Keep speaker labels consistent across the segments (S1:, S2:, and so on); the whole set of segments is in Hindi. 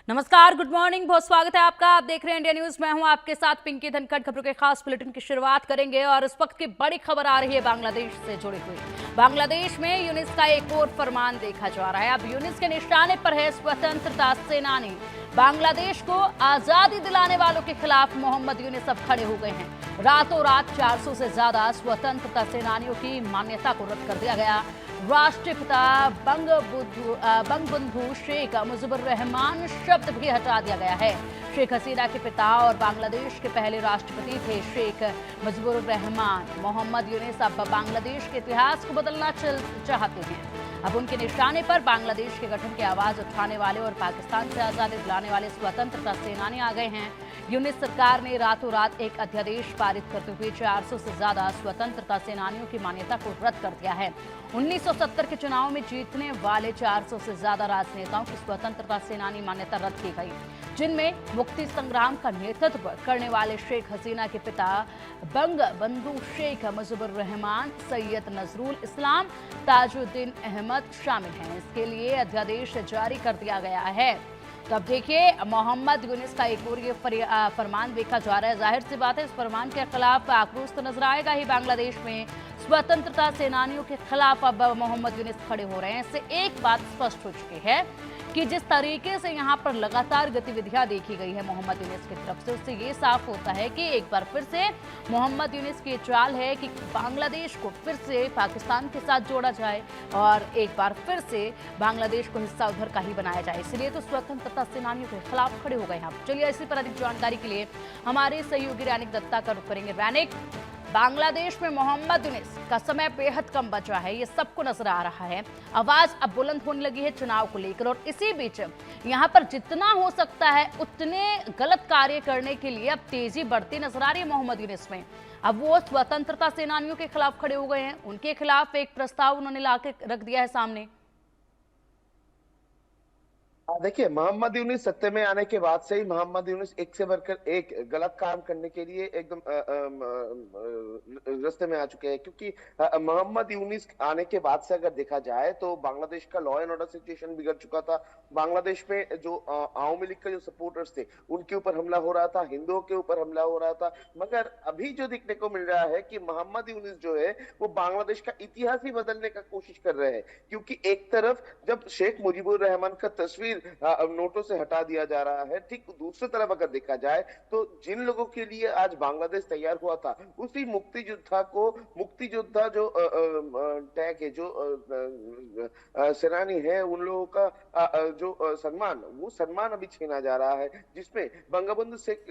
S1: नमस्कार, गुड मॉर्निंग, बहुत स्वागत है आपका। आप देख रहे हैं इंडिया न्यूज। मैं हूं आपके साथ पिंकी धनखड़। खबरों के खास बुलेटिन की शुरुआत करेंगे और इस वक्त की बड़ी खबर आ रही है बांग्लादेश से जुड़ी हुई। बांग्लादेश में यूनिस का एक और फरमान देखा जा रहा है। अब यूनिस के निशाने पर है स्वतंत्रता सेनानी। बांग्लादेश को आजादी दिलाने वालों के खिलाफ मोहम्मद यूनिस अब खड़े हो गए हैं। रातों रात 400 से ज्यादा स्वतंत्रता सेनानियों की मान्यता को रद्द कर दिया गया। राष्ट्रपिता बंगबंधु शेख मुजीबुर रहमान शब्द भी हटा दिया गया है। शेख हसीना के पिता और बांग्लादेश के पहले राष्ट्रपति थे शेख मुजीबुर रहमान। मोहम्मद यूनिस अब बांग्लादेश के इतिहास को बदलना चाहते हैं। अब उनके निशाने पर बांग्लादेश के गठन की आवाज उठाने वाले और पाकिस्तान से आजादी दिलाने वाले स्वतंत्रता सेनानी आ गए हैं। यूनिस सरकार ने रातों रात एक अध्यादेश पारित करते हुए 400 से ज्यादा स्वतंत्रता सेनानियों की मान्यता को रद्द कर दिया है। 1970 के चुनाव में जीतने वाले 400 से ज्यादा राजनेताओं की स्वतंत्रता सेनानी मान्यता रद्द की गई, जिनमें मुक्ति संग्राम का नेतृत्व करने वाले शेख हसीना के पिता बंगबंधु शेख मुजीबुर रहमान, सैयद नजरुल इस्लाम, ताजुद्दीन अहमद शामिल हैं। इसके लिए अध्यादेश जारी कर दिया गया है। तो अब देखिए, मोहम्मद यूनिस का एक और ये फरमान देखा जा रहा है। जाहिर सी बात है, इस फरमान के खिलाफ आक्रोश तो नजर आएगा ही। बांग्लादेश में स्वतंत्रता सेनानियों के खिलाफ अब मोहम्मद यूनिस खड़े हो रहे हैं। इससे एक बात स्पष्ट हो चुकी है कि जिस तरीके से यहाँ पर लगातार गतिविधियां देखी गई है मोहम्मद यूनिस की तरफ से, उससे ये साफ होता है कि एक बार फिर से मोहम्मद यूनिस की चाल है कि बांग्लादेश को फिर से पाकिस्तान के साथ जोड़ा जाए और एक बार फिर से बांग्लादेश को हिस्सा उधर का ही बनाया जाए। इसलिए तो स्वतंत्रता सेनानियों के खिलाफ खड़े हो गए हैं। चलिए, इसी पर अधिक जानकारी के लिए हमारे सहयोगी रैनिक दत्ता का रुख करेंगे। रैनिक, बांग्लादेश में मोहम्मद यूनिस का समय बेहद कम बचा है, ये सबको नजर आ रहा है। आवाज अब बुलंद होने लगी है चुनाव को लेकर और इसी बीच यहाँ पर जितना हो सकता है उतने गलत कार्य करने के लिए अब तेजी बढ़ती नजर आ रही है मोहम्मद यूनिस में। अब वो स्वतंत्रता सेनानियों के खिलाफ खड़े हो गए हैं। उनके खिलाफ एक प्रस्ताव उन्होंने लाके रख दिया है सामने।
S2: देखिए, मोहम्मद यूनुस सत्ते में आने के बाद से ही मोहम्मद यूनुस एक से बढ़कर एक गलत काम करने के लिए एकदम रास्ते में आ चुके हैं। क्योंकि मोहम्मद यूनुस आने के बाद से अगर देखा जाए तो बांग्लादेश का लॉ एंड ऑर्डर सिचुएशन बिगड़ चुका था। बांग्लादेश में जो आवामी लीग के जो सपोर्टर्स थे उनके ऊपर हमला हो रहा था, हिंदुओं के ऊपर हमला हो रहा था। मगर अभी जो देखने को मिल रहा है कि मोहम्मद यूनुस जो है वो बांग्लादेश का इतिहास ही बदलने का कोशिश कर रहे हैं। क्योंकि एक तरफ जब शेख मुजीबुर रहमान का तस्वीर नोटों से हटा दिया जा रहा है, ठीक दूसरी तरफ अगर देखा जाए तो जिन लोगों के लिए आज बांग्लादेश तैयार हुआ था उसी मुक्ति योद्धा जो टैग है, जो सेनानी है, उन लोगों का जो सम्मान अभी छीना जा रहा है, जिसमें बंगबंधु शेख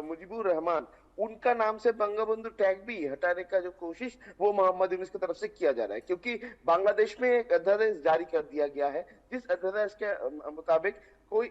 S2: मुजीबुर रहमान उनका नाम से बंगबंधु टैग भी हटाने का जो कोशिश वो मोहम्मद यूनुस की तरफ से किया जा रहा है। क्योंकि बांग्लादेश में एक अध्यादेश जारी कर दिया गया है जिस अध्यादेश के मुताबिक कोई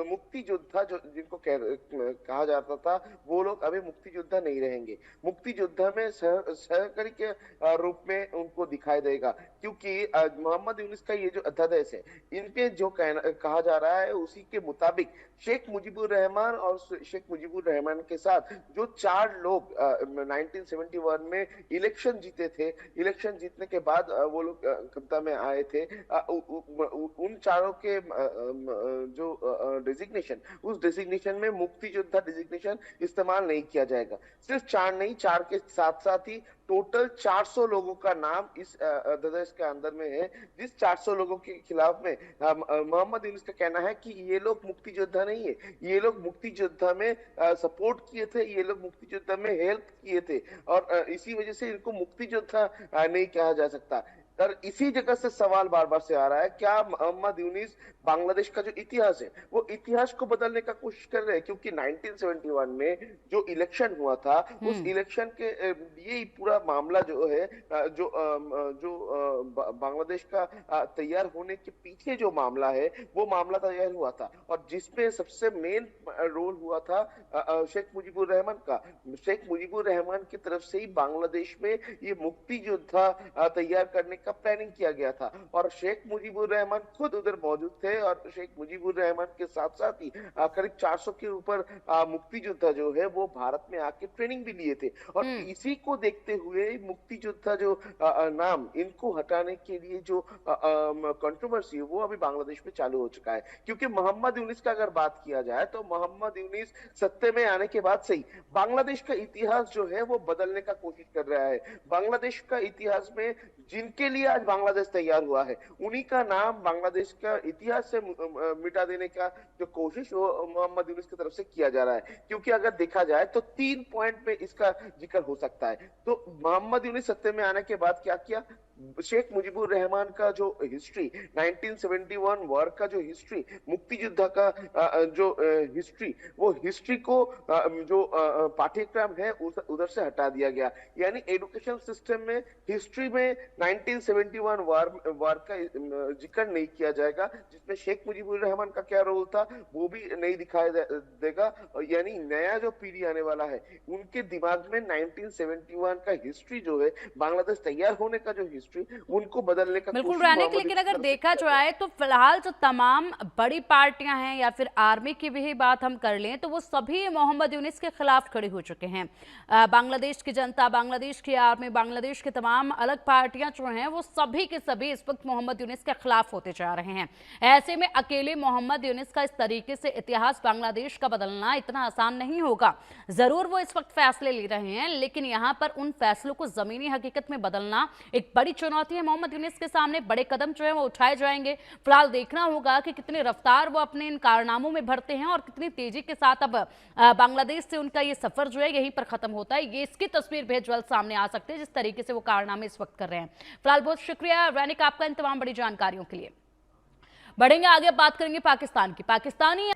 S2: मुक्ति योद्धा जो जिनको कहा जाता था वो लोग अभी मुक्ति योद्धा नहीं रहेंगे। मुक्ति योद्धा में सहकारी के रूप में उनको दिखाई देगा। क्योंकि मोहम्मद यूनुस का ये जो अध्यादेश है इनके जो कहा जा रहा है उसी के मुताबिक शेख मुजीबुर रहमान और शेख मुजीबुर रहमान के साथ जो 4 लोग 1971 में इलेक्शन जीते थे, इलेक्शन जीतने के बाद वो लोग सत्ता में आए थे, उन चारों के जो डिजिग्नेशन, उस डिजिग्नेशन में मुक्ति योद्धा डिजिग्नेशन इस्तेमाल नहीं किया जाएगा। सिर्फ 4 नहीं, 4 के साथ साथ ही टोटल 400 लोगों का नाम इस अध्यादेश के अंदर में है। जिस 400 लोगों के खिलाफ में मोहम्मद यूनुस का कहना है कि ये लोग मुक्ति योद्धा नहीं है, ये लोग मुक्ति योद्धा में सपोर्ट किए थे, ये लोग मुक्ति योद्धा में हेल्प किए थे और इसी वजह से इनको मुक्ति योद्धा नहीं कहा जा सकता। और इसी जगह से सवाल बार बार से आ रहा है, क्या मोहम्मद यूनुस बांग्लादेश का जो इतिहास है वो इतिहास को बदलने का कोशिश कर रहे हैं? क्योंकि 1971 में जो इलेक्शन हुआ था उस इलेक्शन के ये पूरा मामला जो है जो बांग्लादेश का तैयार होने के पीछे जो मामला है वो मामला तैयार हुआ था और जिसमें सबसे मेन रोल हुआ था शेख मुजीबुर रहमान का। शेख मुजीबुर रहमान की तरफ से ही बांग्लादेश में ये मुक्ति योद्धा तैयार करने का प्लानिंग किया गया था और शेख मुजीबुर रहमान खुद उधर मौजूद थे थे और शेख मुजीबुर रहमान के साथ साथ ही करीब 400 के ऊपर मुक्तियोद्धा जो है वो भारत में आके ट्रेनिंग भी लिए थे। और इसी को देखते हुए मुक्तियोद्धा जो नाम इनको हटाने के लिए जो कंट्रोवर्सी है वो अभी बांग्लादेश में चालू हो चुका है। क्योंकि मोहम्मद यूनिस का अगर बात किया जाए तो मोहम्मद यूनिस सत्ते में आने के बाद से ही बांग्लादेश का इतिहास जो है वो बदलने का कोशिश कर रहा है। बांग्लादेश का इतिहास में जिनके लिए आज बांग्लादेश तैयार हुआ है उन्हीं का नाम बांग्लादेश का इतिहास से मिटा देने का जो कोशिश वो मोहम्मद यूनिस की तरफ से किया जा रहा है। क्योंकि अगर देखा जाए तो 3 पॉइंट में इसका जिक्र हो सकता है। तो मोहम्मद यूनिस सत्ते में आने के बाद क्या किया, शेख मुजीबुर रहमान का जो हिस्ट्री 1971 वॉर का जो हिस्ट्री, मुक्तियोद्धा का जो हिस्ट्री, वो हिस्ट्री को जो पाठ्यक्रम है उधर से हटा दिया गया। यानी एजुकेशन सिस्टम में हिस्ट्री में 1971 वॉर का जिक्र नहीं किया जाएगा, जिसमें शेख मुजीबुर रहमान का क्या रोल था वो भी नहीं दिखाया देगा। यानी नया जो पीढ़ी आने वाला है उनके दिमाग में 1971 का हिस्ट्री जो है, बांग्लादेश तैयार होने का जो हिस्ट्री, उनको बदलने का
S1: बिल्कुल रैनिक। लेकिन अगर देखा जाए तो फिलहाल जो तमाम बड़ी पार्टियां हैं या फिर आर्मी की भी बात हम कर लें तो वो सभी मोहम्मद यूनिस के खिलाफ खड़े हो चुके हैं। बांग्लादेश की जनता, बांग्लादेश की आर्मी, बांग्लादेश के तमाम अलग पार्टियां जो हैं वो सभी के सभी इस वक्त मोहम्मद यूनिस के खिलाफ होते जा रहे हैं। ऐसे में अकेले मोहम्मद यूनिस का इस तरीके से इतिहास बांग्लादेश का बदलना इतना आसान नहीं होगा। जरूर वो इस वक्त फैसले ले रहे हैं, लेकिन यहाँ पर उन फैसलों को जमीनी हकीकत में बदलना एक बड़ी चुनौती है मोहम्मद यूनिस के सामने। बड़े कदम जो है वो उठाए जाएंगे। फिलहाल देखना होगा कि कितनी रफ्तार वो अपने इन कारनामों में भरते हैं और कितनी तेजी के साथ अब बांग्लादेश से उनका ये सफर जो है यहीं पर खत्म होता है। ये इसकी तस्वीर बेहद जल्द सामने आ सकती है जिस तरीके से वो कारनामे इस वक्त कर रहे हैं। फिलहाल बहुत शुक्रिया रैनिक आपका इन तमाम बड़ी जानकारियों के लिए। बढ़ेंगे आगे, बात करेंगे पाकिस्तान की। पाकिस्तानी